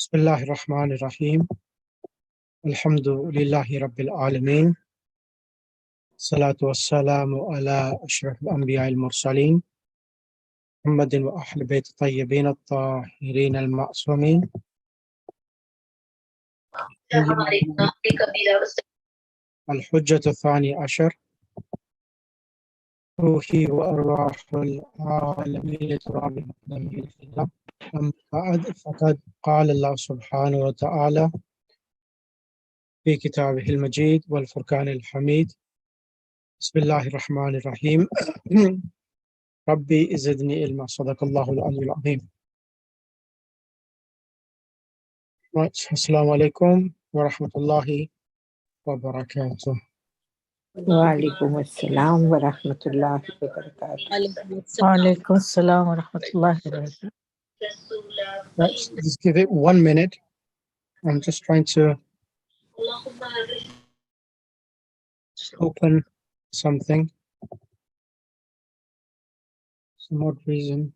Bismillahir Rahmanir Rahim. Alhamdulillahi Rabbil Alameen. Salatu wassalamu ala ashraf al-anbiya al-mursaleen. Muhammadin wa ahl bayt tayyibin at-tahirin al-ma'sumin. Al-Hujjat al-Thani Ashar. روحي وأرواح العالمين تراب أما بعد فقد قال الله سبحانه وتعالى في كتابه المجيد والفرقان الحميد بسم الله الرحمن الرحيم ربي زدني علما صدق الله العلي العظيم. Right. Assalamu alaikum wa rahmatullahi wa barakatuh. وعليكم السلام ورحمة الله وبركاته. وعليكم السلام ورحمة الله وبركاته. Let's just give it 1 minute. I'm just trying to open something. Some odd reason.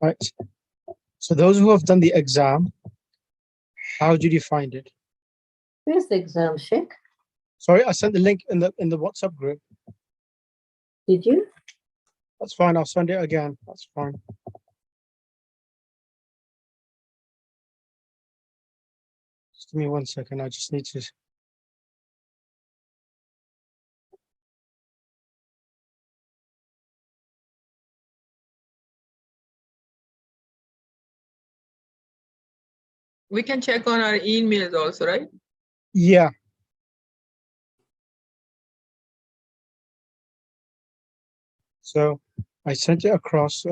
Right. So those who have done the exam, how did you find it? Where's the exam, Sheikh? Sorry, I sent the link in the WhatsApp group. Did you? That's fine. I'll send it again. That's fine. Just give me 1 second. I just need to. We can check on our emails also, right? Yeah. So I sent it across.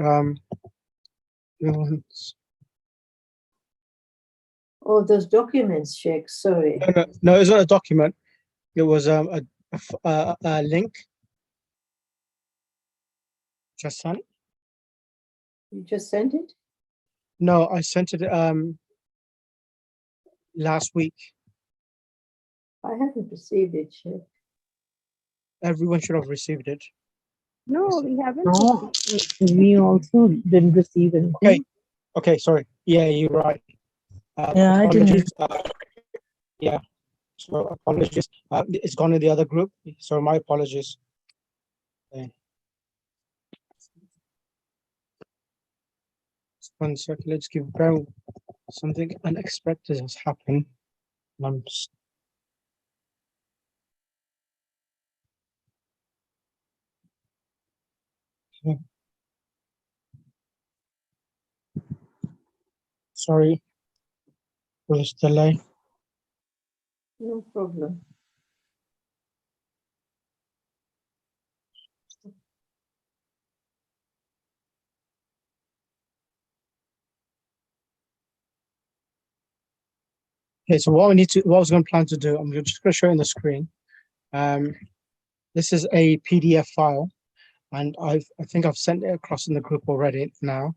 Oh, those documents, Sheikh. Sorry. No, it's not a document. It was a link. Just sent. You just sent it? No, I sent it last week. I haven't received it, Sheikh. Everyone should have received it. No, we haven't. No, we also didn't receive anything. Okay, sorry. Yeah, you're right. Yeah, I didn't. Yeah, so apologies. It's gone in the other group, so my apologies. Okay. 1 second, let's give Beryl something unexpected has happened. Sorry for this delay. No problem. Okay, so what I was going to plan to do, I'm just going to show you on the screen. This is a PDF file, and I think I've sent it across in the group already now,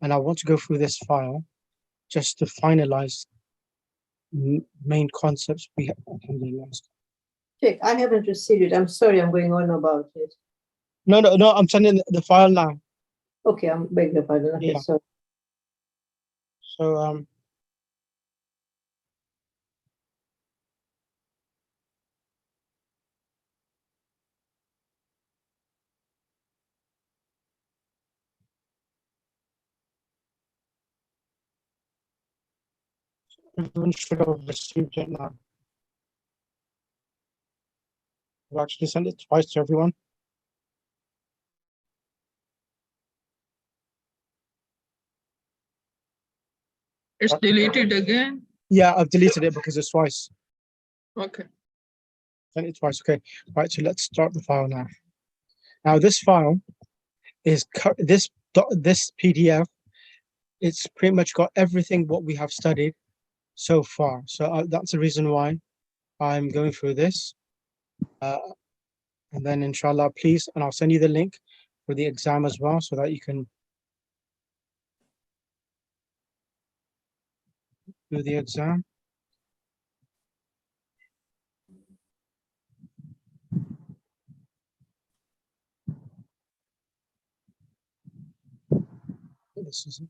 and I want to go through this file just to finalize main concepts we have. Sheikh, I haven't received it. I'm sorry, I'm going on about it. No, I'm sending the file now. Okay, I'm begging your pardon. Okay, Yeah. sorry. So everyone should have received it now. I've actually sent it twice to everyone. It's deleted again. Yeah, I've deleted it because it's twice. Okay. Sent it twice. Okay. Right. So let's start the file now. Now this file is this PDF. It's pretty much got everything what we have studied so far. So that's the reason why I'm going through this. And then inshallah, please, and I'll send you the link for the exam as well, so that you can do the exam. this is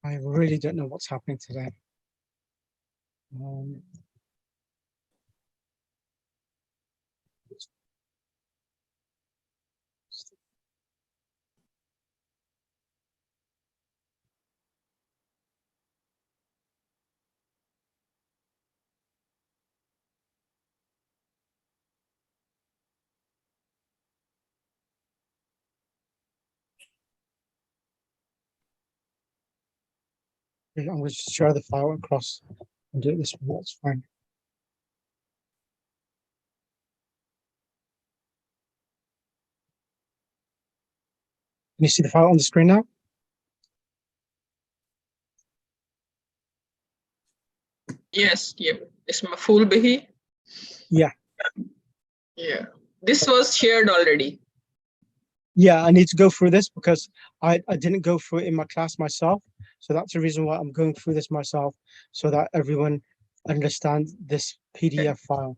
I really don't know what's happening today. Um, I'm going to share the file across and do it this way. That's fine. Can you see the file on the screen now? Yes, yeah. It's maf'ul bihi. Yeah. Yeah. This was shared already. Yeah, I need to go through this because I didn't go through it in my class myself. So that's the reason why I'm going through this myself, so that everyone understands this PDF file.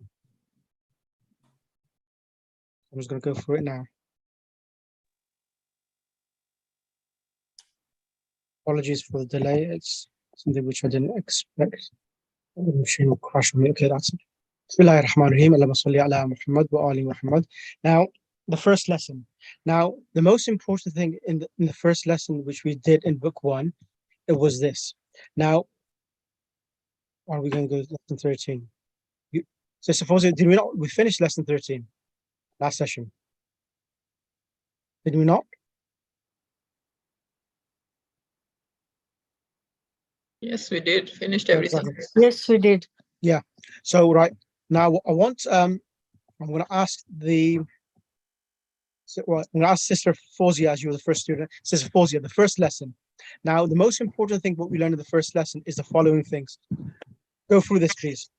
I'm just going to go through it now. Apologies for the delay. It's something which I didn't expect. Machine will crash on me. Okay, that's it. Bismillahir Rahmanir Rahim. Allahumma salli ala Muhammad wa ali Muhammad. Now, the first lesson. Now, the most important thing in the first lesson, which we did in book 1, it was this. Now, are we going to go to lesson 13? So suppose did we finished lesson 13 last session? Did we not? Yes, we did. Finished everything. Exactly. Yes, we did. Yeah. So right now, I want I'm going to ask I'm going to ask Sister Fawzia, as you were the first student. Sister Fawzia, the first lesson. Now, the most important thing what we learned in the first lesson is the following things. Go through this, please.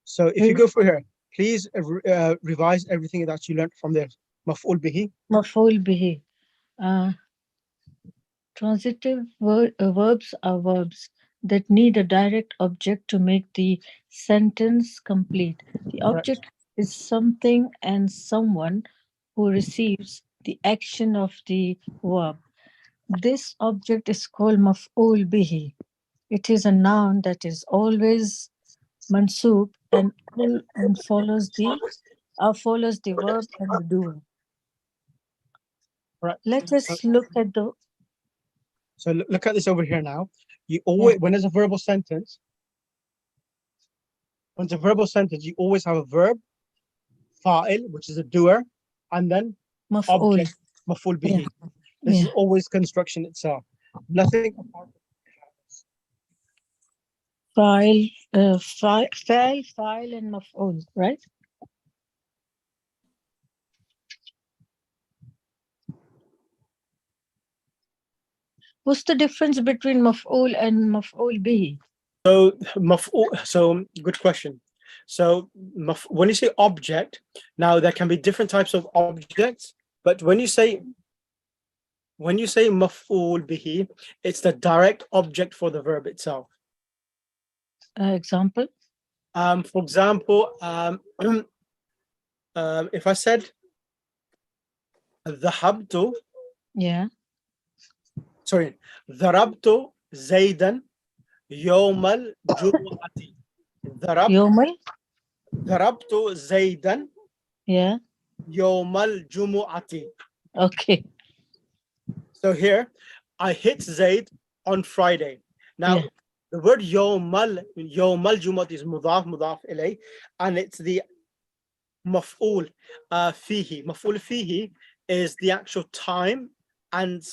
So if you go through here, please revise everything that you learned from there. Maf'ul bihi. Maf'ul bihi. Transitive verbs are verbs that need a direct object to make the sentence complete. The object is something and someone who receives the action of the verb. This object is called maf'ul bihi. It is a noun that is always mansub and follows the verb and the doer. Right. Let us look at the. So look at this over here now. You always, when there's a verbal sentence, you always have a verb, fa'il, which is a doer, and then Maf'ul. object, maf'ul bihi. This is always construction itself. Nothing apart File, file, and maf'ul, right? What's the difference between maf'ul and maf'ul bihi? So good question. So when you say object, now there can be different types of objects, but when you say maf'ul bihi, it's the direct object for the verb itself. Example? For example, if I said ذهبت, Yeah. sorry, ضربت زيدا يوم الجمعة. Yomal? ضربت زيدا Yeah. يوم الجمعة. Okay. So here, I hit Zaid on Friday. Now, the word yawmal jumat is mudaf ilay, and it's the maf'ul fihi. Maf'ul fihi is the actual time and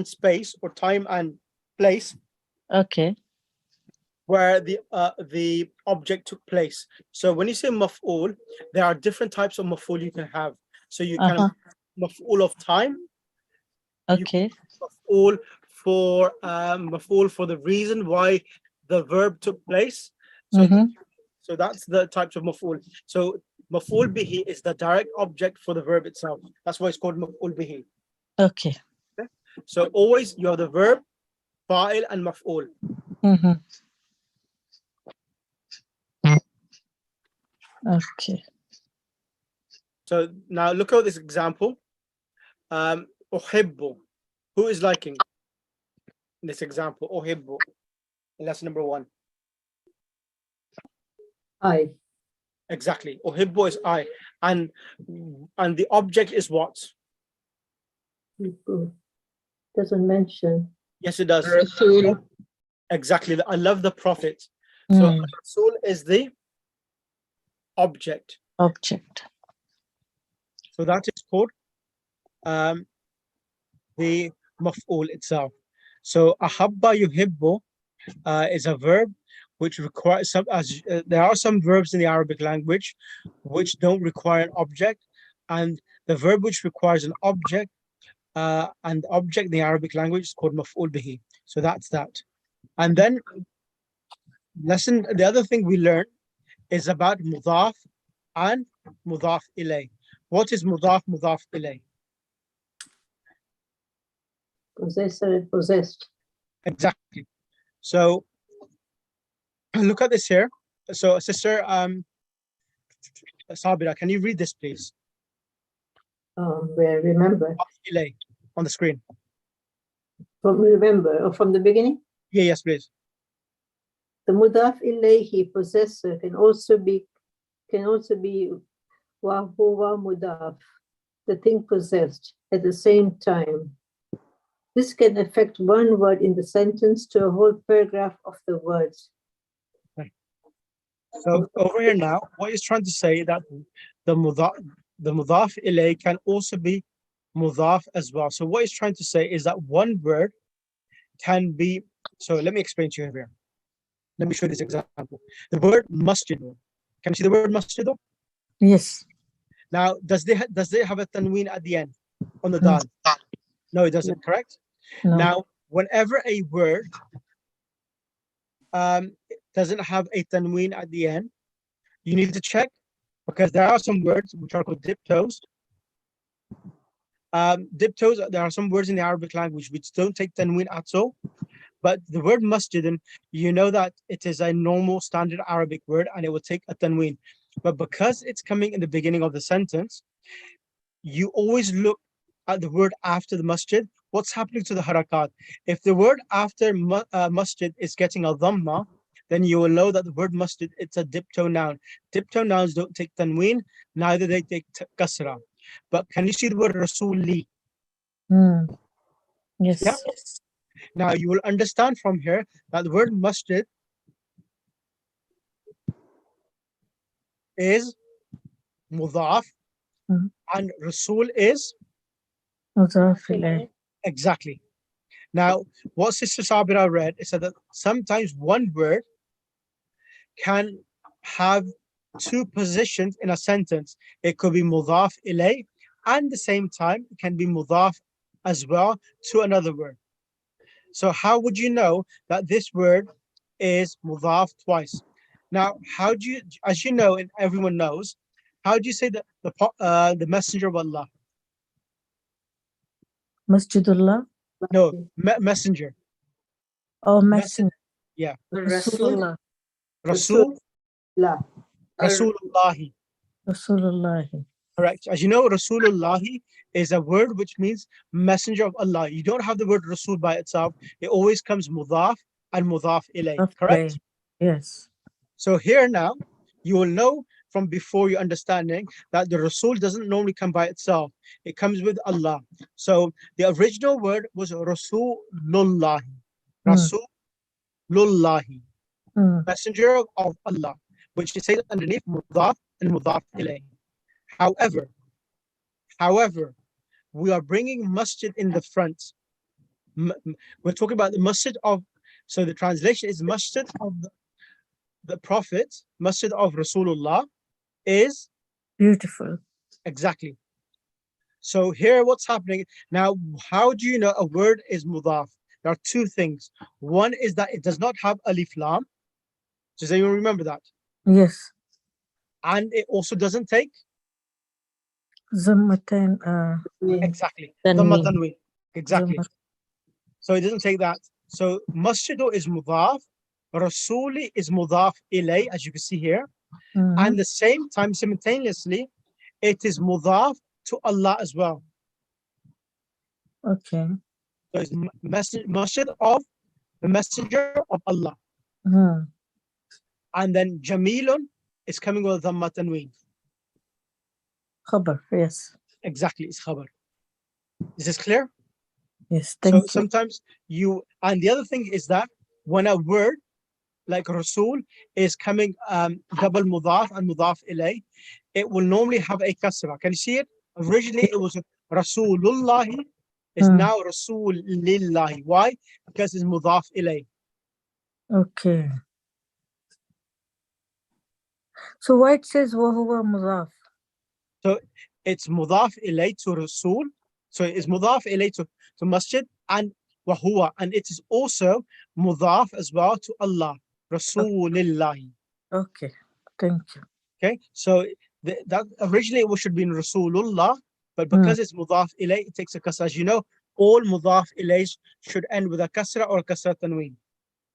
space, or time and place. Okay. Where the object took place. So when you say maf'ul, there are different types of maf'ul you can have. So you can have maf'ul of time. Okay. Maf'ul for the reason why the verb took place. So So that's the types of maf'ul. So maf'ul bihi is the direct object for the verb itself. That's why it's called maf'ul bihi. Okay. So always you have the verb, fa'il, and maf'ul. Mm-hmm. Okay. So now look at this example. Uhibbu. Who is liking? In this example, uhibbu. Lesson number 1. I. Exactly. Uhibbu is I. And the object is what? Doesn't mention. Yes, it does. Rasul. Exactly. I love the Prophet. So Rasul is the object. Object. So that is called the maf'ul itself. So ahabba yuhibbu is a verb which requires some, there are some verbs in the Arabic language which don't require an object, and the verb which requires an object and the object in the Arabic language is called maf'ul bihi. So that's that. And then the other thing we learned is about mudaf and mudaf ilay. What is mudaf ilay? Possessor and possessed. Exactly. So look at this here. So sister Sabira, can you read this please? Where remember. Ilay on the screen. From remember or from the beginning? Yeah, yes, please. The mudaf ilayhi possessor can also be wa huwa mudaf, the thing possessed, at the same time. This can affect one word in the sentence to a whole paragraph of the words. So over here now, what he's trying to say that the mudaf ilay can also be mudaf as well. So what he's trying to say is that one word can be, so let me explain to you here. Let me show you this example. The word masjid. Can you see the word masjid? Yes. Now, does they have a tanween at the end on the dal? No, it doesn't, correct? No. Now, whenever a word doesn't have a tanween at the end, you need to check, because there are some words which are called diptos. Diptos, there are some words in the Arabic language which don't take tanween at all. But the word masjidin, you know that it is a normal standard Arabic word and it will take a tanween. But because it's coming in the beginning of the sentence, you always look at the word after the masjid. What's happening to the harakat? If the word after masjid is getting a dhamma, then you will know that the word masjid, it's a dipto noun. Dipto nouns don't take tanween, neither they take kasra. But can you see the word rasuli? Yes. Yeah. Now you will understand from here that the word masjid is mudaf and rasul is Mudaf ilay. exactly. Now, what Sister Sabira read is that sometimes one word can have two positions in a sentence. It could be mudaf ilay, and at the same time, it can be mudaf as well to another word. So how would you know that this word is mudaf twice? Now, how do you, as you know, and everyone knows, how do you say the messenger of Allah? Masjidullah. No, messenger. Oh, messenger. Yeah. Rasulullah. Rasul. La. Rasulullahi. Rasulullah. Correct. As you know, Rasulullahi is a word which means messenger of Allah. You don't have the word Rasul by itself. It always comes mudaf and mudaf ilay. Correct? Yes. So here now, you will know from before your understanding that the Rasul doesn't normally come by itself. It comes with Allah. So the original word was Rasulullahi. Rasulullahi. Messenger of Allah, which is said underneath mudaf and mudaf ilay. However, we are bringing masjid in the front. We're talking about the masjid of, so the translation is masjid of the Prophet, masjid of Rasulullah is beautiful. Exactly. So here what's happening now, how do you know a word is mudaf? There are two things. One is that it does not have alif lam. Does anyone remember that? Yes. And it also doesn't take Zammatan. exactly Tanween. dhamma tanween. Exactly. Zammat. So it doesn't take that. So masjidu is mudaf, rasuli is mudaf ilay, as you can see here. And the same time, simultaneously, it is mudaf to Allah as well. Okay. So it's masjid of the messenger of Allah. Hmm. And then jamilun is coming with dhamma tanween. Khabar. Yes. Exactly, it's khabar. Is this clear? Yes. So Thank you. sometimes and the other thing is that when a word like Rasul is coming double mudaf and mudaf ilay, it will normally have a kasra. Can you see it? Originally it was Rasulullahi, it's now Rasul lillahi. Why? Because it's mudaf ilay. Okay. So why it says wahuwa mudaf? So it's mudaf ilay to Rasul. So it's mudaf ilay to masjid and wahuwa. And it is also mudaf as well to Allah. Rasulillahi. Okay. Thank you. Okay, so that originally it should be in Rasulullah, but because it's mudaf ilay, it takes a kasra. As you know, all mudaf ilays should end with a kasra or a kasra tanween.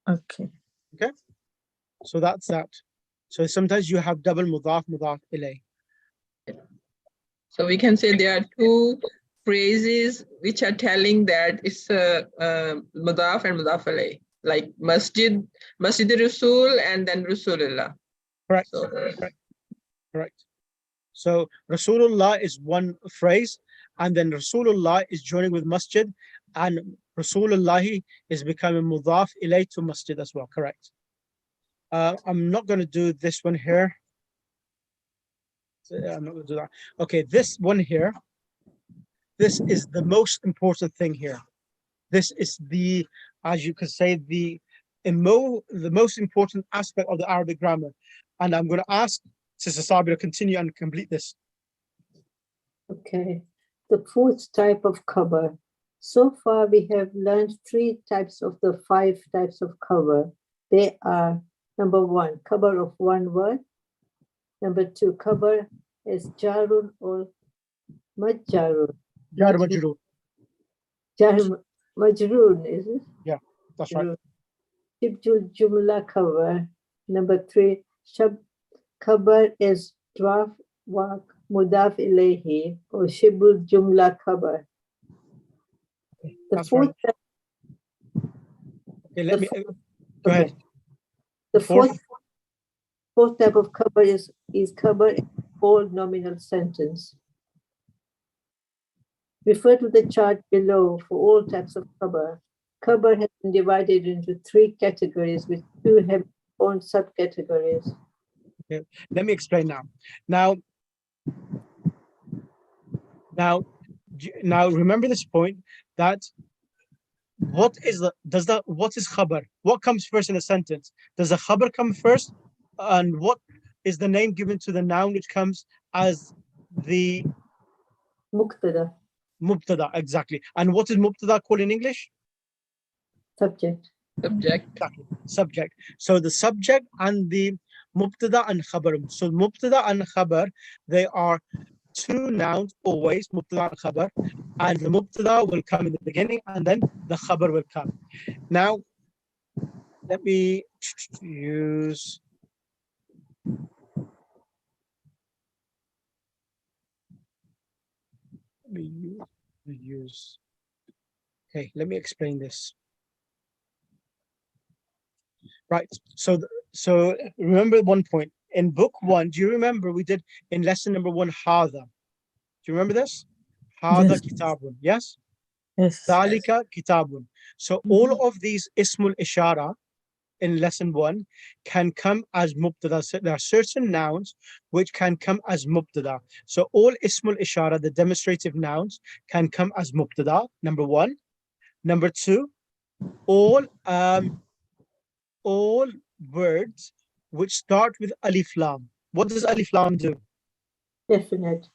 Okay. Okay, so that's that. So sometimes you have double mudaf ilay. So we can say there are two phrases which are telling that it's mudaf and mudaf alayh, like masjid Rasul and then Rasulullah. Correct. So, Correct. So Rasulullah is one phrase, and then Rasulullah is joining with masjid, and Rasulullahi is becoming mudaf ilay to masjid as well. Correct. I'm not going to do this one here. I'm not going to do that. Okay, this one here. This is the most important thing here. This is the, as you could say, the most important aspect of the Arabic grammar. And I'm going to ask Sister Sabi to continue and complete this. Okay. The fourth type of cover. So far, we have learned 3 types of the 5 types of cover. They are: number 1, cover of one word; number 2, cover as jarun or majjarun. Jar majroor. Majroon, is it? Yeah, that's right. Shibjul Jumla cover. Number 3, Shab cover is Dwaf Wak Mudaf Ilayhi or Shibul Jumla cover. The That's fourth, right. Okay, let me go okay. ahead. The Fourth? fourth type of cover is cover in all nominal sentence. Refer to the chart below for all types of cover. Cover has been divided into 3 categories, with 2 have own subcategories. Okay, let me explain now. Now remember this point, that what is khabar? What comes first in a sentence? Does the khabar come first? And what is the name given to the noun which comes as the Muqtada, mubtada? Exactly. And what is mubtada called in English? subject. subject. Exactly. Subject. So the subject and the mubtada and khabar. So mubtada and khabar, they are 2 nouns always, mubtada and khabar, and the mubtada will come in the beginning and then the khabar will come. Now, let me use okay, let me explain this. Right. So remember one point in book 1. Do you remember we did in lesson number 1 hadha? Do you remember this? Hadha Yes. kitabun. Yes. Yes. Dhalika kitabun. So all of these ismul ishara in lesson 1 can come as mubtada. So there are certain nouns which can come as mubtada. So all ismul ishara, the demonstrative nouns, can come as mubtada. Number 1. Number 2, all words which start with alif lam. What does alif lam do? Definite.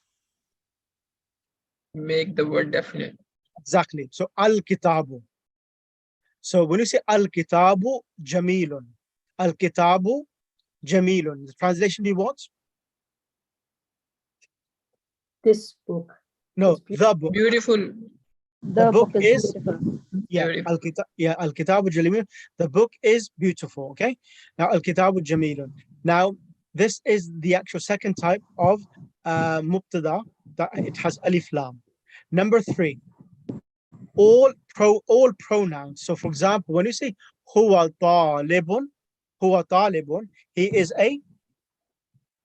Make the word definite. Exactly. So al-kitabu. So when you say al-kitabu jamilun, al-kitabu Jamilun. The translation be what? This book. No, is the book. Beautiful. The book is beautiful. yeah, Beautiful. Al-Kitabu Jamilun. The book is beautiful. Okay. Now Al-Kitabu Jamilun. Now this is the actual second type of mubtada that it has alif lam. Number 3, all pronouns. So for example, when you say huwa talibun, he is a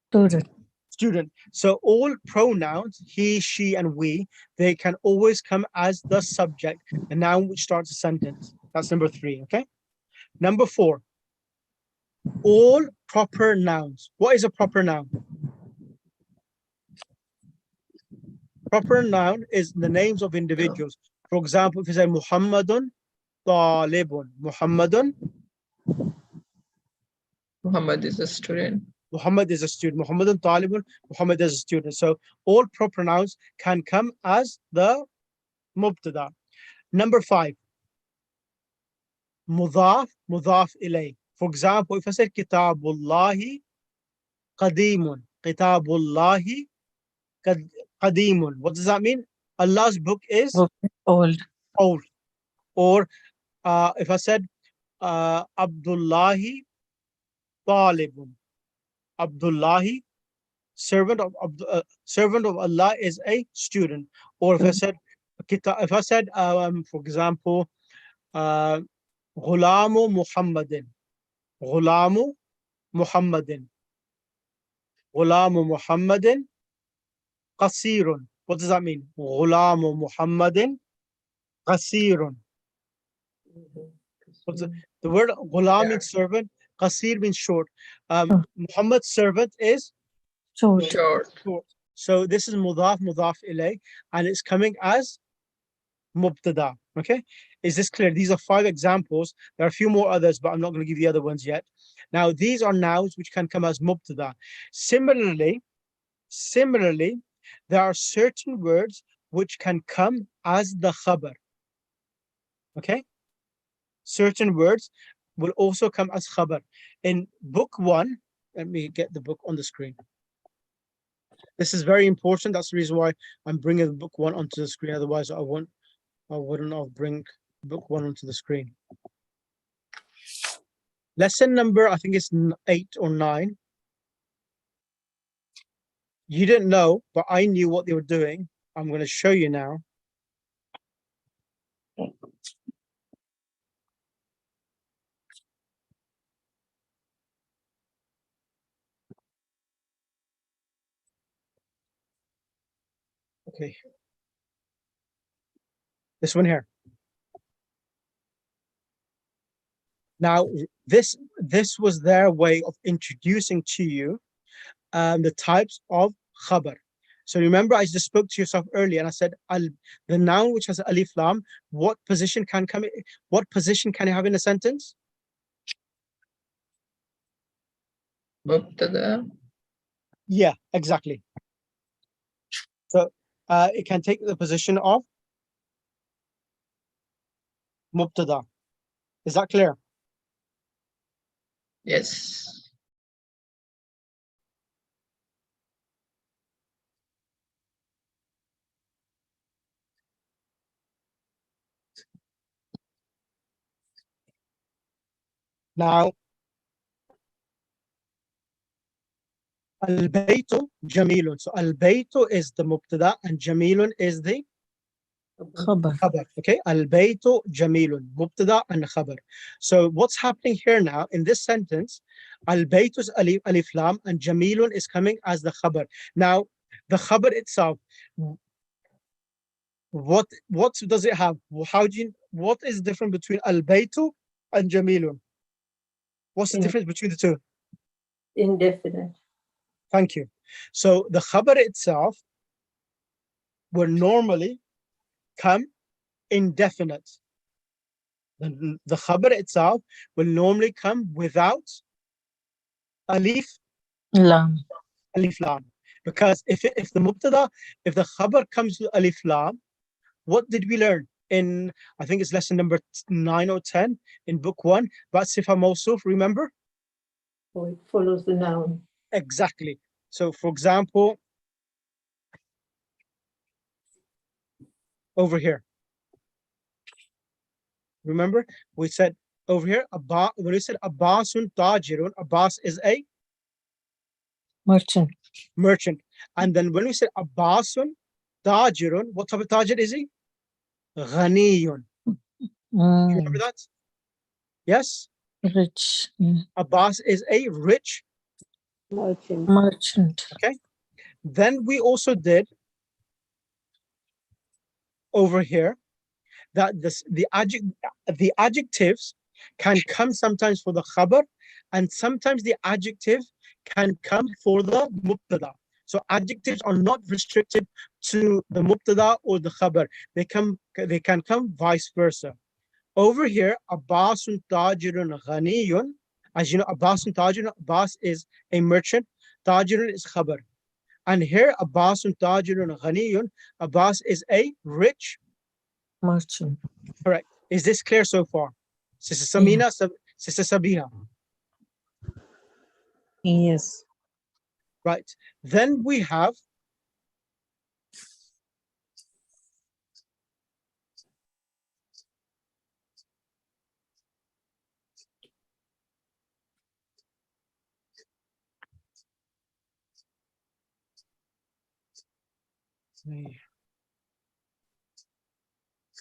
Student. student. So all pronouns, he, she, and we, they can always come as the subject, the noun which starts a sentence. That's number 3, okay? Number 4, all proper nouns. What is a proper noun? Proper noun is the names of individuals. For example, if you say Muhammadun talibun, Muhammadun, Muhammad is a student. Muhammad is a student. Muhammadun talibun, Muhammad is a student. So all proper nouns can come as the mubtada. Number 5, mudaf ilay. For example, if I said kitabullahi qadimun, kitabullahi qadimun, what does that mean? Allah's book is Old. old. Or if I said Abdullahi talibun, Abdullahi, servant of Allah, is a student. Or if I said for example, Ghulamu Muhammadin, Ghulamu Muhammadin, Ghulamu Muhammadin Qasirun. What does that mean? Ghulamu Muhammadin Qasirun. The word Ghulam means servant, Qasir means short. Muhammad's servant is Short. Short. short. So this is mudaf ilay, and it's coming as mubtada. Okay, is this clear? These are 5 examples. There are a few more others, but I'm not going to give the other ones yet. Now these are nouns which can come as mubtada. Similarly, there are certain words which can come as the khabar. Okay, certain words will also come as khabar. In book 1, let me get the book on the screen. This is very important. That's the reason why I'm bringing book 1 onto the screen. Otherwise, I wouldn't have bring book 1 onto the screen. Lesson number, I think it's 8 or 9. You didn't know, but I knew what they were doing. I'm going to show you now. Okay. This one here. Now, this was their way of introducing to you the types of khabar. So remember, I just spoke to yourself earlier, and I said the noun which has alif lam, what position can it have in a sentence? Mubtada. Yeah, exactly. So it can take the position of mubtada. Is that clear? Yes. Now, al-baytu jamilun. So al-baytu is the mubtada and jamilun is the Khabar. khabar. Okay, al-baytu jamilun, mubtada and khabar. So what's happening here now in this sentence? Al-baytu is alif lam and jamilun is coming as the khabar. Now, the khabar itself, what does it have? What is different between al-baytu and jamilun? What's the difference between the two? Indefinite. Thank you. So the khabar itself will normally come indefinite. The khabar itself will normally come without alif Lam. lam. Because if the mubtada, if the khabar comes with alif lam, what did we learn in, I think it's lesson number 9 or 10 in book 1, about sifa mawsuf, remember? Oh, it follows the noun. Exactly. So for example, over here, remember we said over here, when we said Abbasun Tajirun, Abbas is a Merchant. merchant. And then when we said Abbasun Tajirun, what type of Tajir is he? Ghaniyun. You remember that? Yes? Rich. Yeah. Abbas is a rich. Merchant. Merchant. Okay. Then we also did over here that the adjectives can come sometimes for the khabar, and sometimes the adjective can come for the mubtada. So adjectives are not restricted to the mubtada or the khabar. They can come vice versa. Over here, Abbasun Tajirun Ghaniyun. As you know, Abbasun Tajirun, Abbas is a merchant, Tajirun is khabar. And here, Abbasun Tajirun Ghaniyun, Abbas is a rich. Merchant. Correct. Is this clear so far? Sister Samina, Sister Sabiha. Yes. Right. Then we have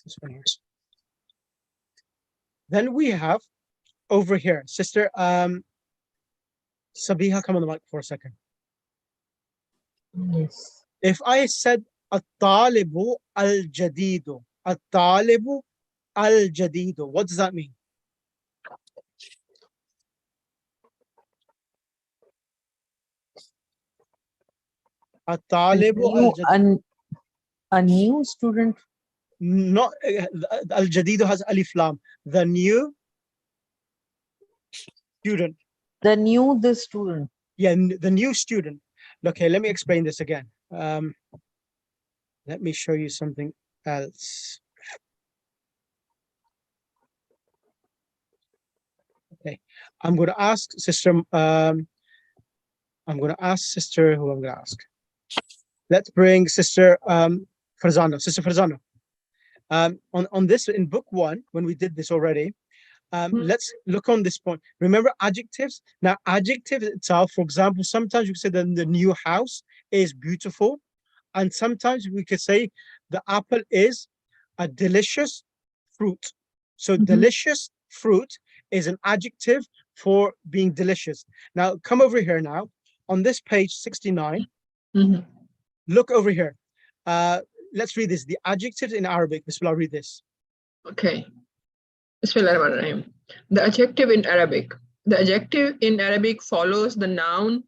this one here. Then we have over here, Sister Sabiha, come on the mic for a second. Yes. If I said At-talibu al-jadidu, At-talibu al-jadidu, what does that mean? At-talibu al-jadidu. A new student. Not al-jadidu has alif lam. The new student. The student. Yeah, the new student. Okay, let me explain this again. Let me show you something else. Okay, I'm going to ask Sister. I'm going to ask Sister who I'm going to ask. Let's bring Sister Farzana. Sister Farzana. On this in book 1, when we did this already, let's look on this point. Remember adjectives? Now, adjective itself, for example, sometimes we say that the new house is beautiful, and sometimes we could say the apple is a delicious fruit. So delicious fruit is an adjective for being delicious. Now, come over here now. On this page 69, look over here. Let's read this. The adjectives in Arabic. Bismillah, read this. Okay. Bismillahirrahmanirrahim. The adjective in Arabic. The adjective in Arabic follows the noun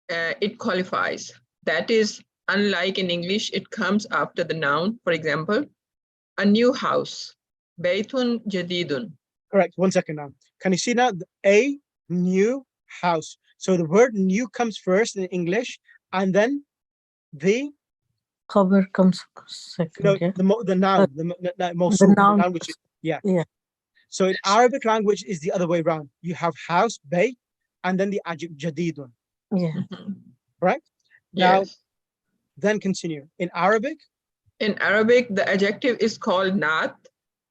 it qualifies. That is, unlike in English, it comes after the noun. For example, a new house. Baytun jadidun. Correct. 1 second now. Can you see now? A new house. So the word new comes first in English, and then the Cover comes second. no, Yeah. the noun, the noun, which is, yeah. So in Arabic language is the other way around. You have house, bay, and then the adjective jadidun. Yeah. Right? Now, Yes. then continue. In Arabic? In Arabic, the adjective is called naat,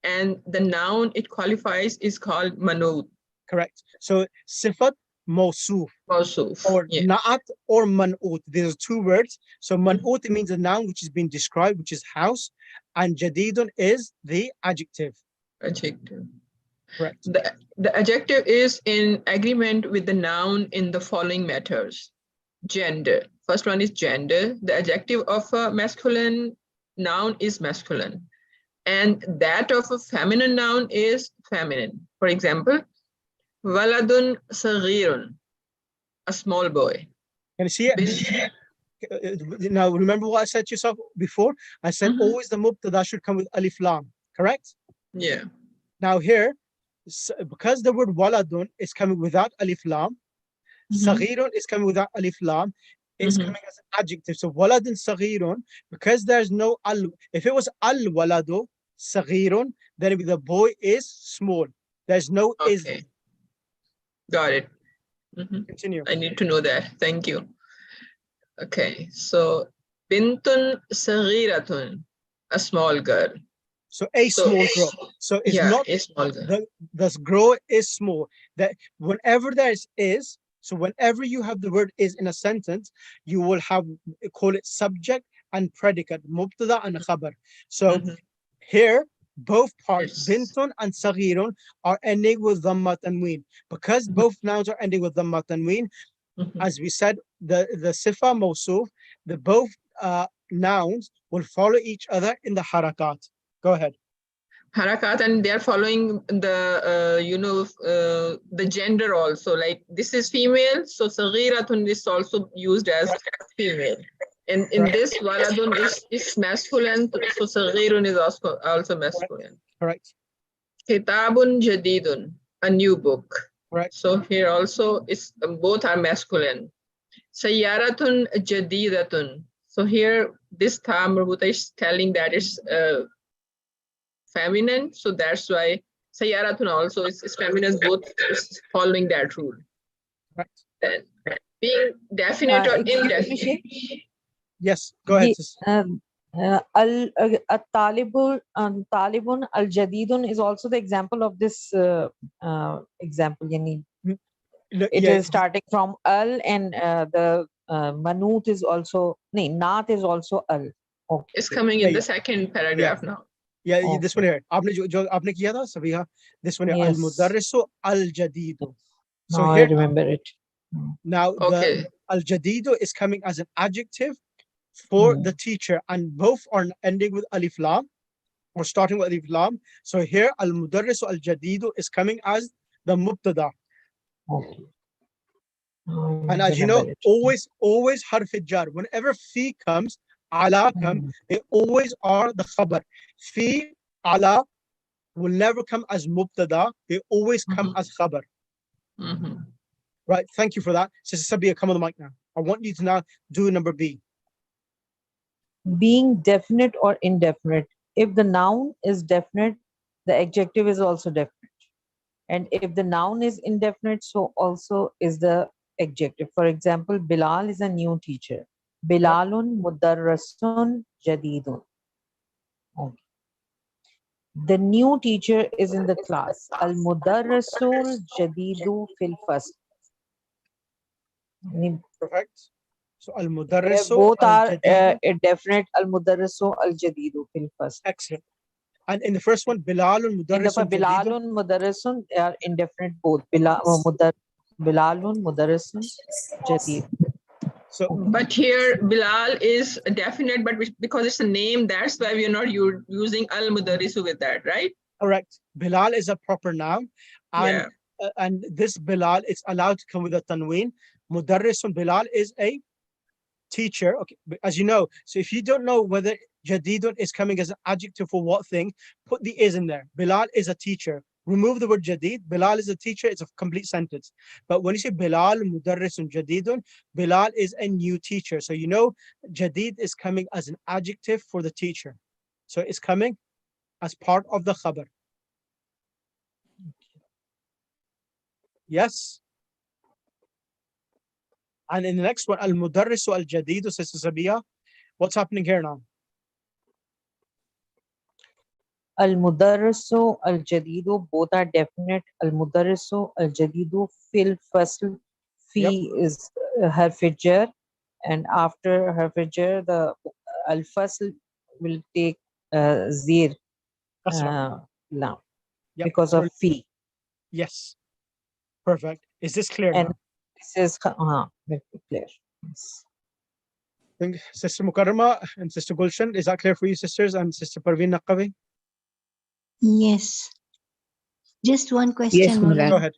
and the noun it qualifies is called manut. Correct. So sifat mawsuf. Mawsuf. Or Yeah. na'at or man'ut. These are 2 words. So man'ut means a noun which is being described, which is house, and jadidun is the adjective. Adjective. Correct. The adjective is in agreement with the noun in the following matters. Gender. First one is gender. The adjective of a masculine noun is masculine, and that of a feminine noun is feminine. For example, waladun saghirun, a small boy. Can you see it? Now, remember what I said to yourself before? I said always the mubtada should come with alif lam, correct? Yeah. Now here, because the word waladun is coming without alif lam, saghirun is coming without alif lam, it's coming as an adjective. So waladun saghirun, because there's no al, if it was al waladu saghirun, then the boy is small. There's no is. Okay. Got it. Continue. I need to know that. Thank you. Okay, so bintun saghiratun, a small girl. So a So, small girl. So it's yeah, not a small girl. the girl is small. That whenever there is, so whenever you have the word is in a sentence, you will have call it subject and predicate, mubtada and khabar. So here, both parts, Yes. bintun and saghirun, are ending with dhamma tanween. Because both nouns are ending with dhamma tanween, as we said, the sifa mawsuf, the both nouns will follow each other in the harakat. Go ahead. Harakat, and they're following the the gender also. Like this is female, so saghiratun is also used as female. And in this, waladun is masculine, so saghirun is also masculine. Correct. Kitabun jadidun, a new book. Correct. So here also is both are masculine. Sayyaratun jadidatun. So here this tha marbuta is telling that it's feminine, so that's why sayyaratun also is feminine, both is following that rule. Right. Then being definite or Excuse me, indefinite. Sheikh. Yes, go ahead. Talibun al-Jadidun is also the example of this example. It is starting from al, and the manut is also, naat is also al. Okay. It's coming in the second paragraph now. Yeah, Okay. this one here. आपने जो आपने किया था सभी this one here. Yes. Al-mudarrisu al-jadidu. So Now here, I remember it. now Okay. the al-jadidu is coming as an adjective for the teacher, and both are ending with alif lam or starting with alif lam. So here al-mudarrisu al-jadidu is coming as the mubtada. Okay. Now I And as you know, remember it. always harf jar. Whenever fi comes, ala comes, they always are the khabar. Fi, ala will never come as mubtada. They always come as khabar. Right. Thank you for that. Sister Sabia, come on the mic now. I want you to now do number B. Being definite or indefinite. If the noun is definite, the adjective is also definite. And if the noun is indefinite, so also is the adjective. For example, Bilal is a new teacher. Bilalun mudarrasun jadidun. Okay. The new teacher is in the class. Al mudarrasul jadidu fil fasl. Perfect. So al They mudarrisu both are definite. al mudarrisu al jadidu fil fasl. Excellent. And in the first one, Bilalun In the mudarrisun Bilalun mudarrisun, they are indefinite both. Bilalun mudarrisun jadid. So, but here Bilal is definite, but because it's a name, that's why we are not using al mudarrisu with that, right? correct. Bilal is a proper noun, and and this Bilal is allowed to come with a tanween. Mudarrisun Bilal is a teacher. Okay, as you know. So if you don't know whether jadidun is coming as an adjective for what thing, put the is in there. Bilal is a teacher. Remove the word jadid. Bilal is a teacher. It's a complete sentence. But when you say Bilal mudarrisun jadidun, Bilal is a new teacher. So you know jadid is coming as an adjective for the teacher. So it's coming as part of the khabar. Yes. And in the next one, al-mudarrisu al-jadidu, Sister Sabia, what's happening here now? Al-mudarrisu al-jadidu, both are definite. Al-mudarrisu al-jadidu fil fasl, fi is harf jar, and after harf jar, the al-fasl will take zir lam because of fi. Yes. Perfect. Is this clear And now? this is very clear. Yes. Think Sister Mukarrama and Sister Gulshan, is that clear for you, sisters, and Sister Parveen Naqavi? Yes. Just one question. Yes, Mulana. Go ahead.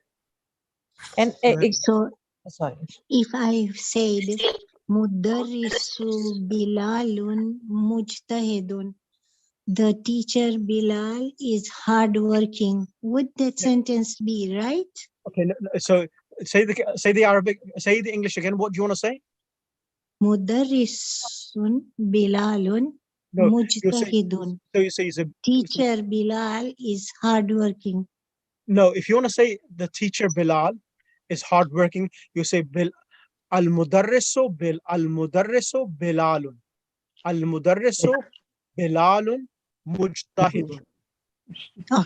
And So sorry. if I said Mudarrisu Bilalun Mujtahidun, the teacher Bilal is hardworking, would that sentence be right? Okay, so say the Arabic, say the English again. What do you want to say? Mudarrisun Bilalun Mujtahidun. So you say teacher Bilal is hardworking. No, if you want to say the teacher Bilal is hardworking, you say bil al-mudarrisu bilalun. Al-mudarrisu bilalun mujtahidun. Oh,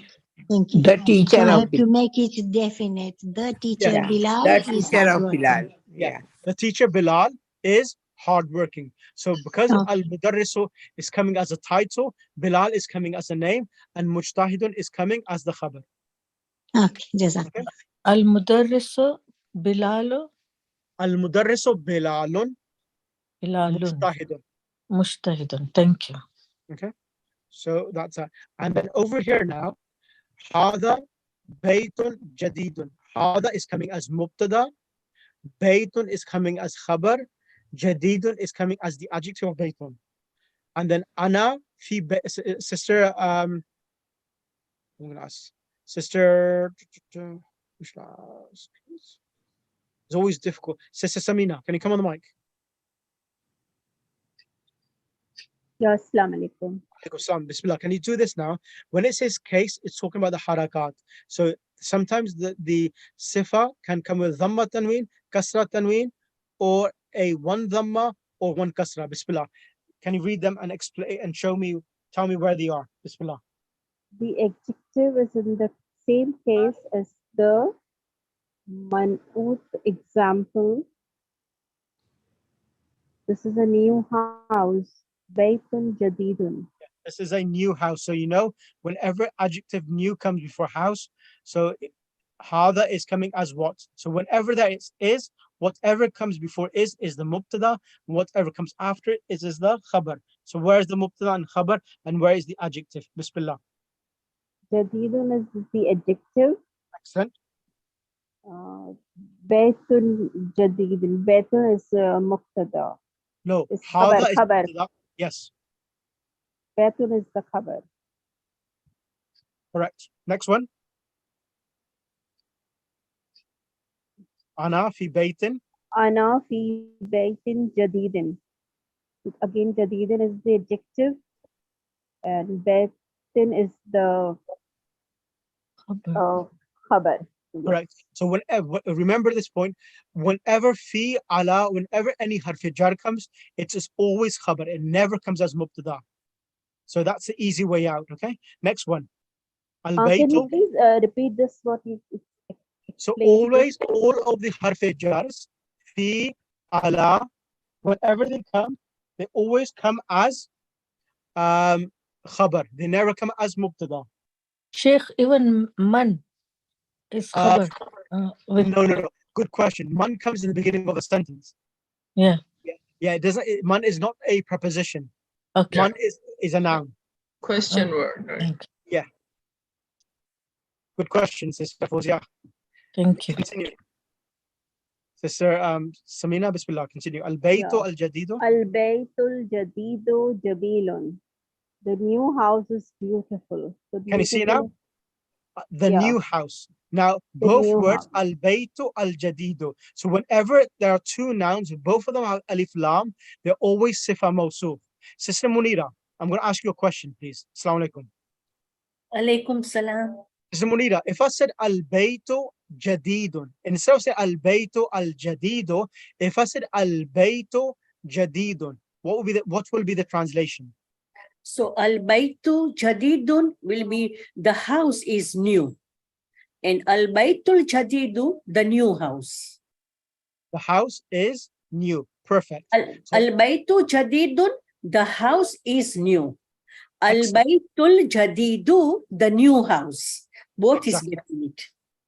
thank you. The So teacher I of have to make it definite. The teacher yeah, Bilal the is teacher of hardworking. Bilal. Yeah. Yeah. The teacher Bilal is hardworking. So because Okay. al-mudarrisu is coming as a title, Bilal is coming as a name, and mujtahidun is coming as the khabar. Okay, Jazak. Okay. Al-Mudarrisu Bilalu Al-mudarrisu Bilalun Bilalun mujtahidun. Mujtahidun. Thank you. Okay. So that's a, and then over here now, Hada Baytun Jadidun. Hada is coming as Mubtada, Baytun is coming as Khabar, Jadidun is coming as the adjective of Baytun. And then Ana fi sister I'm gonna ask sister it's always difficult. Sister Samina, can you come on the mic? Yeah, Assalamu alaikum. Alaikum Bismillah. Can you do this now? When it says case, it's talking about the harakat. So sometimes the sifa can come with dhamma tanween, kasra tanween, or a one dhamma or one kasra. Bismillah. Can you read them and explain and show me, tell me where they are? Bismillah. The adjective is in the same case as the man'ut example. This is a new house. Baytun jadidun. This is a new house. So you know, whenever adjective new comes before house, so hada is coming as what? So whenever that is, whatever comes before is the mubtada, whatever comes after it is the khabar. So where is the mubtada and khabar, and where is the adjective? Bismillah. Jadidun is the adjective. Excellent. Baytun jadidun. Baytun is muqtada. No, It's hada is khabar. mubtada. Yes, Baytun is the khabar. correct. Next one. Ana fi baytin. Ana fi baytin jadidin. Again, jadidin is the adjective, and baytin is the Khabar. khabar. Correct. So whenever, remember this point, whenever fi, ala, whenever any harf jar comes, it is always khabar. It never comes as mubtada. So that's the easy way out. Okay. Next one. Al Can you baytu. please repeat this? What you So explained? always all of the harf jars, fi, ala, whenever they come, they always come as khabar. They never come as mubtada. Sheikh, even man is khabar. With, No. Good question. Man comes in the beginning of a sentence. yeah. Yeah, it doesn't. Man is not a preposition. Okay. Man is a noun. Question word. Right? Thank you. Yeah. Good question, Sister Fawzia. Thank you. Continue. Sister Samina, Bismillah. Continue. Al baytu Yeah. al jadidu. Al baytul jadidu jabilun. The new house is beautiful. So Can you see now? The Yeah. new house. Now, The both new words, house. al baytu al jadidu. So whenever there are two nouns, both of them have alif lam, they're always sifa mawsuf. Sister Munira, I'm going to ask you a question, please. Assalamu alaikum. Alaikum salam. Sister Munira, if I said al baytu jadidun, instead of saying al baytu al jadidu, if I said al baytu jadidun, what will be the translation? So al baytu jadidun will be the house is new, and al baytul jadidu the new house. The house is new. Perfect. Al baytu jadidun the house is new. Al Excellent. baytul jadidu the new house. Both is Exactly. definite.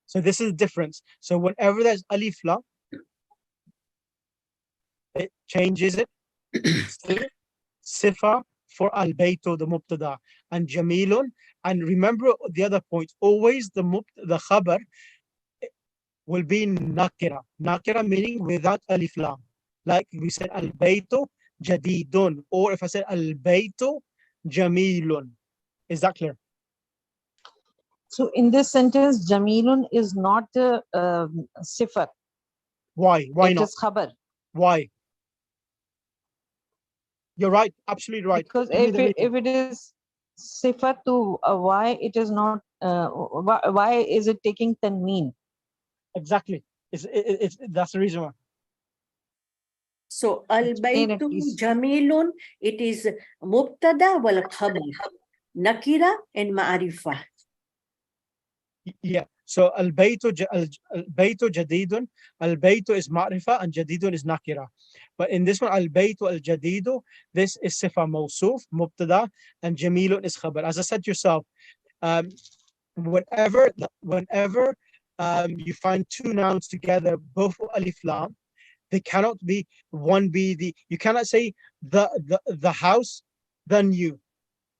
So this is the difference. So whenever there's alif lam, it changes it to sifa for al baytu, the mubtada, and jamilun. And remember the other point, always the khabar will be nakira. Nakira meaning without alif lam. Like we said al baytu jadidun, or if I said al baytu jamilun. Is that clear? So in this sentence, Jamilun is not the sifat. Why? Why It not? is khabar. Why? You're right. Absolutely right. Because Give me the reason. if it is sifat to why it is not, why is it taking tanween? Exactly. That's the reason why. So Explain it, al-baytu please. jamilun, it is mubtada wal khabar, nakira and ma'arifah. Yeah. So al-baytu jadidun. Al-baytu is ma'rifa and jadidun is nakira. But in this one, al-baytu al-jadidu, this is sifa mawsuf, mubtada, and jamilun is khabar. As I said to yourself, whenever you find two nouns together, both alif lam, they cannot be one be the. You cannot say the house, the new.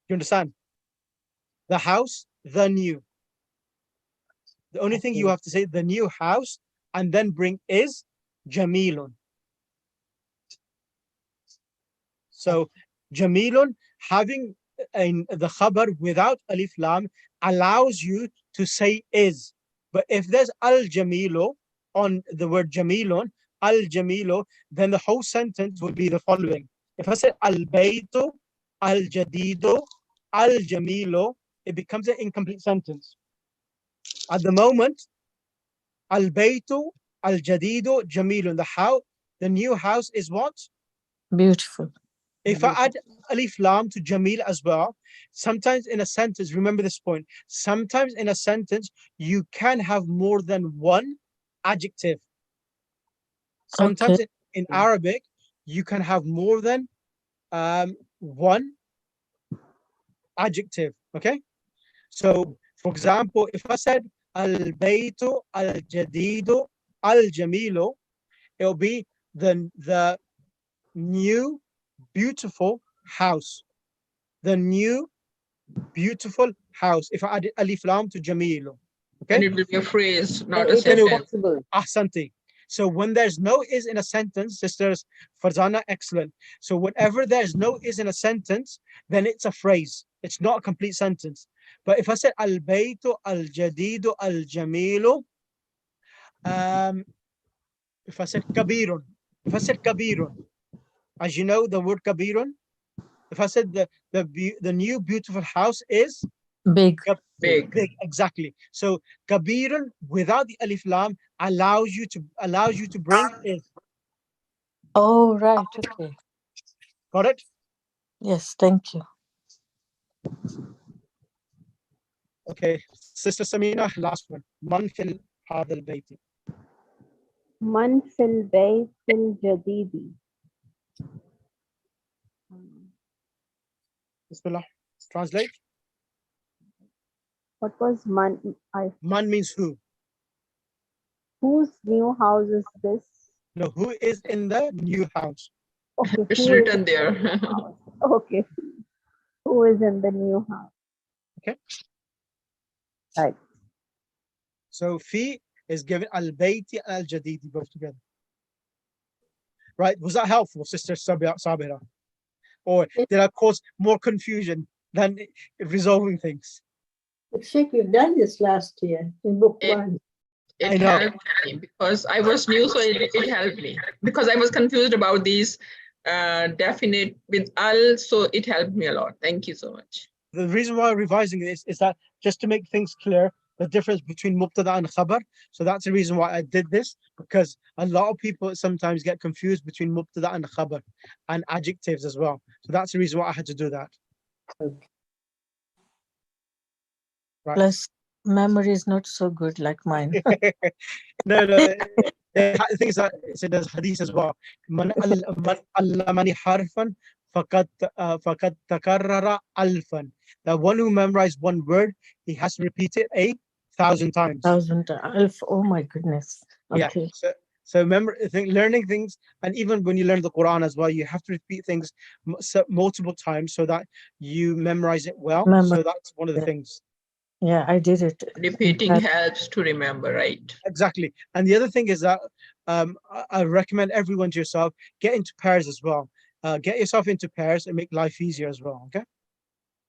You understand? The house, the new. The only thing you have to say the new house and then bring is jamilun. So jamilun, having the khabar without alif lam allows you to say is. But if there's al jamilo on the word jamilun, al jamilo, then the whole sentence would be the following. If I say al baytu, al jadido, al jamilo, it becomes an incomplete sentence. At the moment, al baytu, al jadido, jamilun. The new house is what? Beautiful. If I add alif lam to jamil as well, sometimes in a sentence, remember this point, sometimes in a sentence, you can have more than one adjective. Sometimes in Arabic, you can have more than one adjective, okay? So, for example, if I said al-baytu, al-jadidu, al-jamilu, it'll be the new beautiful house. The new beautiful house. If I add alif lam to jamilu, okay? And it will be a phrase, not a It is sentence. possible. Ahsanti. So when there's no is in a sentence, sisters, Farzana, excellent. So whenever there's no is in a sentence, then it's a phrase. It's not a complete sentence. But if I said al baytu, al jadidu, al jamilu, if I said kabirun, as you know, the word kabirun, if I said the new beautiful house is Big. Big. exactly. So kabirun without the alif lam allows you to bring is. Oh, right. Okay. Got it? Yes, thank you. Okay, Sister Samina, last one. Man fil hadha al-bayti. Man fil bayt fil jadidi. Bismillah. Translate. What was man? Man means who? Whose new house is this? No, who is in the new house? Okay, It's who is written in there. the new house? Okay, who is in the new house? Okay. Right. So fi is given al-bayti and al-jadidi both together. Right? Was that helpful, Sister Sabira? Or did I cause more confusion than resolving things? But Sheikh, we've done this last year in book It- one. I It know. helped me because I was new, so it helped me because I was confused about these definite with al, so it helped me a lot. Thank you so much. The reason why I'm revising this is that just to make things clear, the difference between mubtada and khabar. So that's the reason why I did this, because a lot of people sometimes get confused between mubtada and khabar and adjectives as well. So that's the reason why I had to do that. Okay. Right. Plus, memory is not so good like mine. No, the thing is that there's hadith as well. Man allamani harfan faqad takarrara alfan. The one who memorized one word, he has to repeat it 1,000 times. 1,000. Oh my goodness. Okay. Yeah. So remember, learning things, and even when you learn the Quran as well, you have to repeat things multiple times so that you memorize it well. So that's one of the things. Yeah, I did it. Repeating helps to remember, right? Exactly. And the other thing is that I recommend everyone to yourself, get into pairs as well. Get yourself into pairs and make life easier as well. Okay.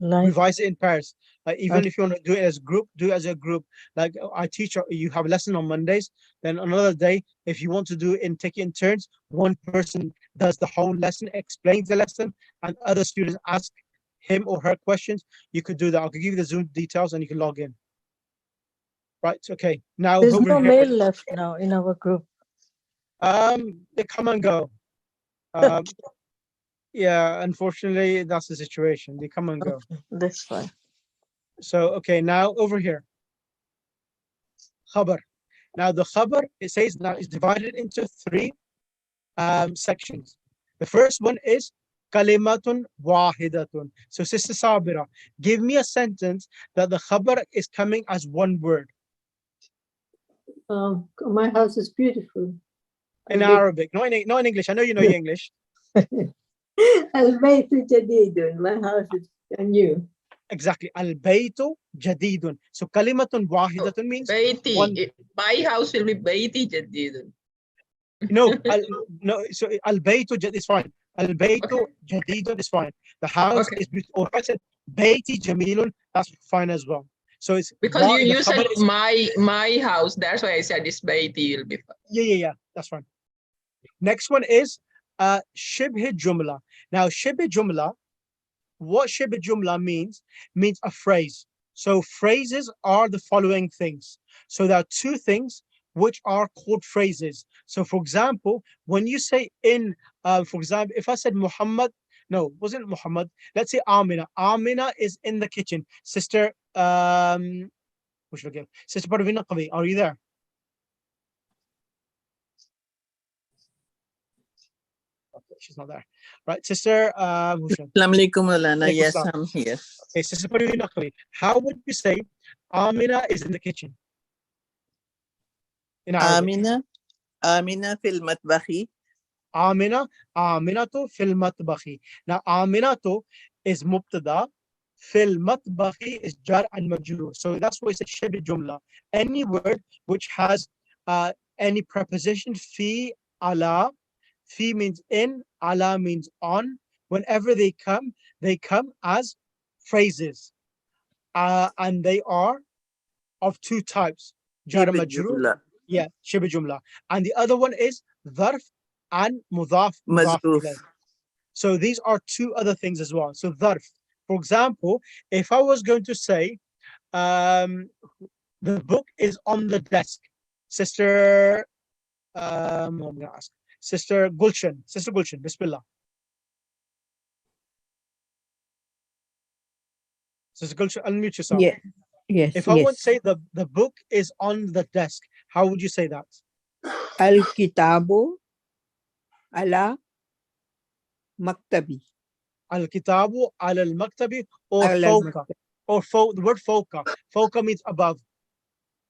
Revise it in pairs. Like even if you want to do it as a group, do it as a group. Like I teach, you have a lesson on Mondays. Then another day, if you want to do it in take it in turns, one person does the whole lesson, explains the lesson, and other students ask him or her questions. You could do that. I'll give you the Zoom details and you can log in. Right. Okay. Now There's over no here. male left now in our group. They come and go. Um, yeah, unfortunately, that's the situation. They come and go. That's fine. So, okay, now over here. Khabar. Now the khabar, it says now is divided into three sections. The first one is kalimatun wahidatun. So Sister Sabira, give me a sentence that the khabar is coming as one word. My house is beautiful. In Arabic, not in English. I know you know your English. Al-Baytu Jadidun. My house is new. Exactly. Al-baytu jadidun. So kalimatun wahidatun means one. My house will be Baiti Jadid. No, no. So al-baytu is fine. Al-baytu jadidun is fine. The house is beautiful. Or if I said bayti jamilun, that's fine as well. So it's because you said is, my house. That's why I said it's Baiti will be fine. Yeah. That's fine. Next one is shibh jumla. Now shibh jumla, what shibh jumla means a phrase. So phrases are the following things. So there are two things which are called phrases. So for example, when you say in, for example, if I said Muhammad, no, wasn't Muhammad. Let's say Amina. Amina is in the kitchen. Sister, Sister Parvina Qavi, are you there? She's not there. Right, Sister Assalamu alaikum, Maulana. Yes, I'm here. Okay, Sister Parvina Qavi, how would you say Amina is in the kitchen? In Arabic. Amina fil matbakhi. Aminatu fil matbakhi. Now Aminatu is mubtada, fil matbakhi is jar and majrur. So that's why it's a shibh jumla. Any word which has any preposition, fi, ala. Fi means in, ala means on. Whenever they come as phrases. And they are of two types. Jar and majrur. Yeah, shibh jumla. And the other one is dharf and mudaf ilayh. So these are two other things as well. So dharf, for example, if I was going to say the book is on the desk, Sister I'm gonna ask Sister Gulshan, Bismillah. Sister Gulshan, unmute yourself. Yeah. Yes. If I would say the book is on the desk, how would you say that? Al-Kitabu ala maktabi. Al-Kitabu ala al-maktabi or fawqa. Or the word fawqa. Fawqa means above.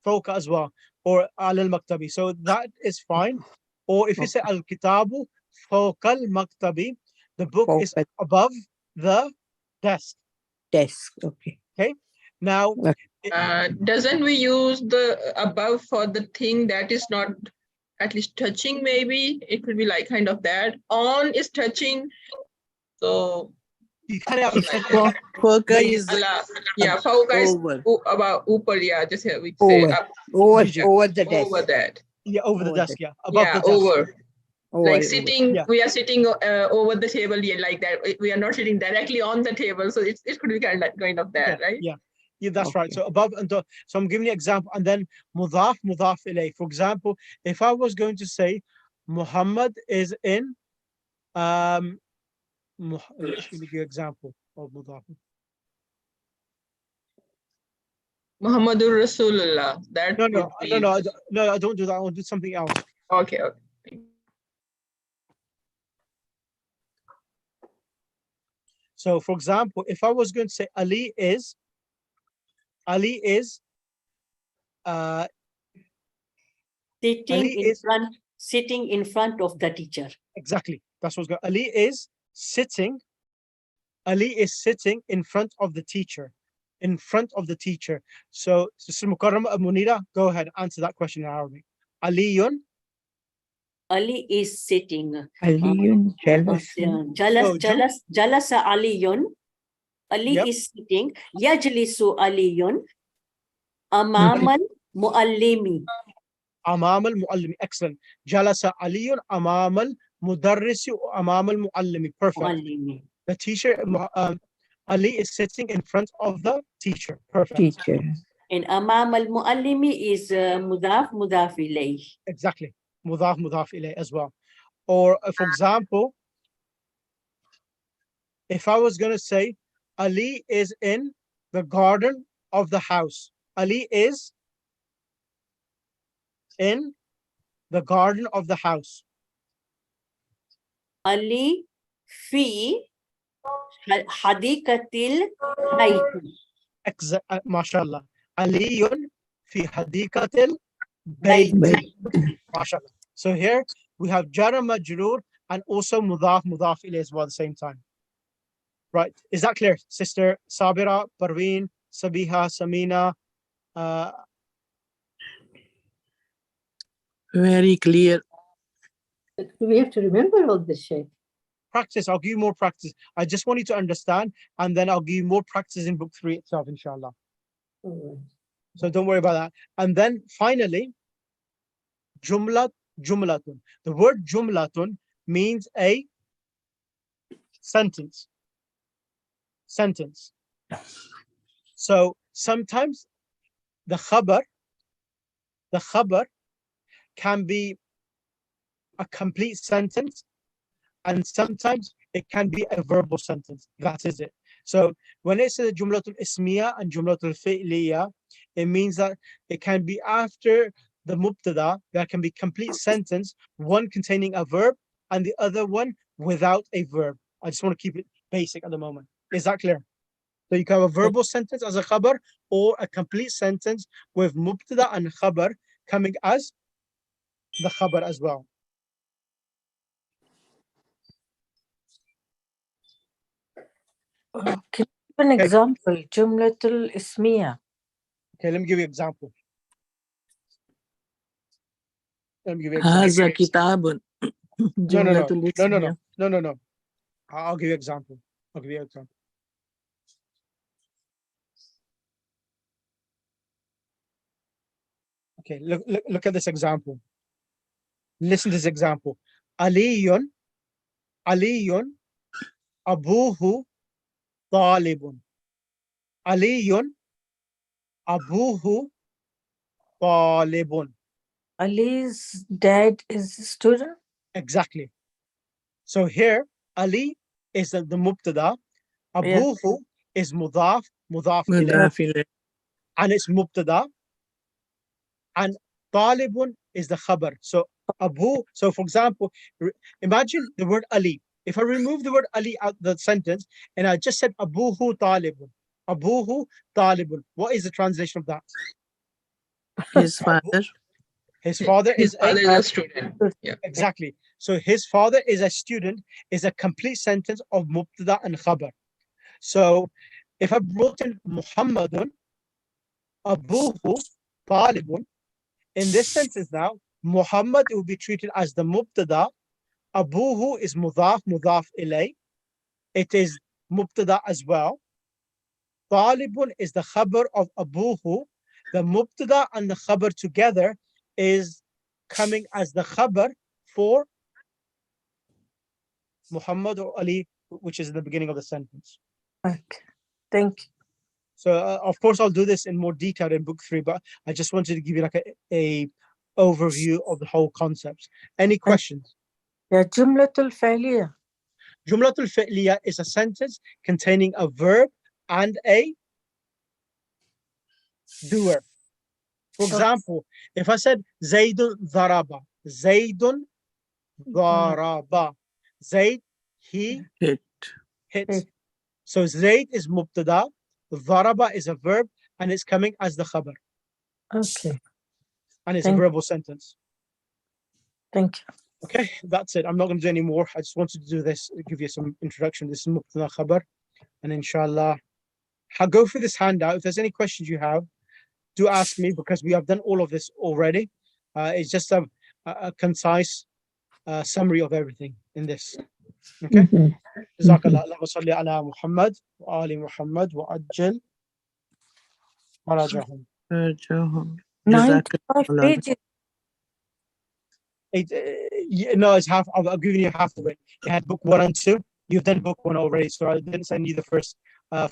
Fawqa as well. Or ala al-maktabi. So that is fine. Or if you say al-Kitabu fawqa al-maktabi, the book is above the desk. Okay. Okay. Now, doesn't we use the above for the thing that is not at least touching? Maybe it could be like kind of that. On is touching, so you kind of fawqa is fawqa is about upar. Yeah, just here we say up, over the desk. Over that. Yeah, over the desk. Yeah, above the desk. Over. Like Over. sitting, we are sitting over the table, like that. We are not sitting directly on the table, so it could be kind of that, right? Yeah, that's right. So above and so I'm giving you an example, and then mudaf ilayh. For example, if I was going to say Muhammad is in let me give you an example of mudaf. Muhammadur Rasulullah. That No, I don't do that. I want to do something else. Okay. So for example, if I was going to say Ali is sitting in front of the teacher. Exactly. That's what's going. Ali is sitting in front of the teacher. In front of the teacher. So Sister Mukarrama Munira, go ahead, answer that question in Arabic. Ali is sitting. Jalasa Aliyun. Ali is sitting. Yajlisu Aliyun. Amamal Muallimi. Amamal Muallimi. Excellent. Jalasa Aliyun Amamal Mudarrisi Amamal Muallimi. Perfect. The teacher, Ali is sitting in front of the teacher. Perfect. And أمام المعلم is مضاف مضاف إليه. Exactly. مضاف مضاف إليه as well. Or for example, if I was going to say, Ali is in the garden of the house. Ali is in the garden of the house. علي في حديقة البيت. MashaAllah. علي في حديقة البيت. MashaAllah. So here we have Jara Majroor and also Mudaf Mudaf ilayh as well at the same time. Right. Is that clear, Sister Sabira, Parveen, Sabiha, Samina? Very clear. We have to remember all this, Sheikh. Practice. I'll give you more practice. I just want you to understand, and then I'll give you more practice in book 3 itself, inshallah. So don't worry about that. And then finally, jumlatun. The word jumlatun means a sentence. Sentence. So sometimes the khabar can be a complete sentence, and sometimes it can be a verbal sentence. That is it. So when it says jumlatul ismiya and jumlatul fi'liya, it means that it can be after the mubtada. There can be complete sentence, one containing a verb and the other one without a verb. I just want to keep it basic at the moment. Is that clear? So you can have a verbal sentence as a khabar, or a complete sentence with mubtada and khabar coming as the khabar as well. Can you give an example? Jumlatul ismiya. Okay, let me give you an example. Let me give you an example. هذا كتاب جملة الاسمية. No. I'll give you an example. Okay, look at this example. Listen to this example. Aliyun abuhu talibun. Aliyun abuhu talibun. Ali's dad is a student? Exactly. So here, Ali is the mubtada. Abuhu is mudaf ilayh. And it's mubtada. And talibun is the khabar. So so for example, imagine the word Ali. If I remove the word Ali out the sentence and I just said abuhu talibun, what is the translation of that? His father. His father is a student. Yeah. Exactly. So his father is a student is a complete sentence of mubtada and khabar. So if I brought in Muhammadun abuhu talibun, in this sentence now, Muhammad will be treated as the mubtada. Abuhu is mudaf ilay. It is mubtada as well. Talibun is the khabar of abuhu. The mubtada and the khabar together is coming as the khabar for Muhammad or Ali, which is in the beginning of the sentence. Okay, thank you. So of course I'll do this in more detail in book 3, but I just wanted to give you like a overview of the whole concepts. Any questions? Yeah, jumlatul fi'liya. Jumlatul fi'liya is a sentence containing a verb and a doer. For example, if I said Zaydun daraba, Zayd, he hit. So Zayd is mubtada, daraba is a verb, and it's coming as the khabar. Okay. And it's a verbal sentence. Thank you. Okay, that's it. I'm not going to do any more. I just wanted to do this, give you some introduction. This is mubtada khabar. And inshallah, I'll go through this handout. If there's any questions you have, do ask me, because we have done all of this already. It's just a concise summary of everything in this. Okay. Jazakallah. Allahumma salli ala Muhammad wa ali Muhammad wa ajjal farajahum. 95 pages. No, it's half. I've given you half of it. You had book 1 and 2. You've done book 1 already, so I didn't send you the first